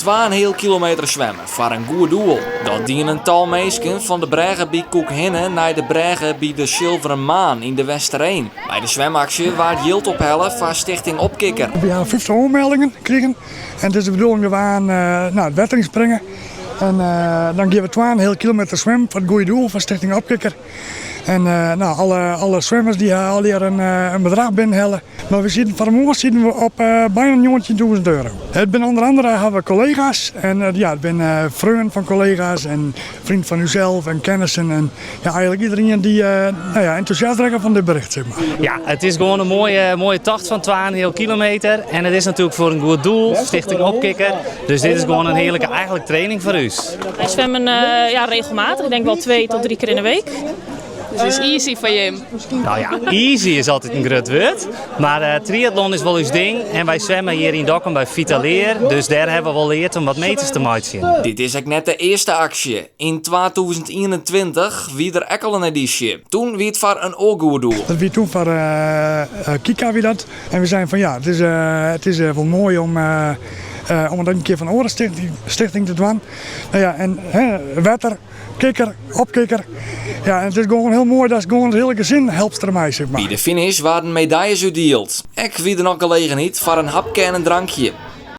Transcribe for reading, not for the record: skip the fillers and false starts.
2,5 kilometer zwemmen voor een goed doel. Dat dienen een tal mensen van de bregen bij Koekhinnen naar de bregen bij de Zilveren Maan in de Westereen. Bij de zwemactie waard Jilt ophellen van Stichting Opkikker. We hebben 50 aanmeldingen gekregen en het is de bedoeling dat we aan het water springen. En dan geven we 2,5 kilometer zwemmen voor het goede doel van Stichting Opkikker. En alle zwemmers die al hier een bedrag binnenhellen. Maar we zitten vanmorgen op bijna €19.000. Het ben onder andere hebben we collega's. En het ben vrienden van collega's en vrienden van uzelf en kennissen. En eigenlijk iedereen die enthousiast raakt van dit bericht. Zeg maar. Ja, het is gewoon een mooie tocht van 2,5 kilometer. En het is natuurlijk voor een goed doel, Stichting Opkikker. Dus dit is gewoon een heerlijke training voor u. Wij zwemmen regelmatig, ik denk wel 2 tot 3 keer in de week. Dus het is easy voor je. Nou ja, easy is altijd een groot woord. Maar triathlon is wel ons ding. En wij zwemmen hier in Dokkum bij Vitaleer. Dus daar hebben we wel geleerd om wat meters te maken. Dit is ook net de eerste actie. In 2021 wie er ook al een editie. Toen wie het voor een goed doel. Dat wie toen voor Kika wie dat. En we zijn van het is wel mooi om het een keer van Oren stichting te doen. En water, kikker, opkikker. Ja, en het is gewoon heel mooi dat gewoon het hele gezin helpt ermee, zeg maar. Bij de finish waren medailles uitdeeld. Ik wie er nog gelegenheid voor een hapje en een drankje.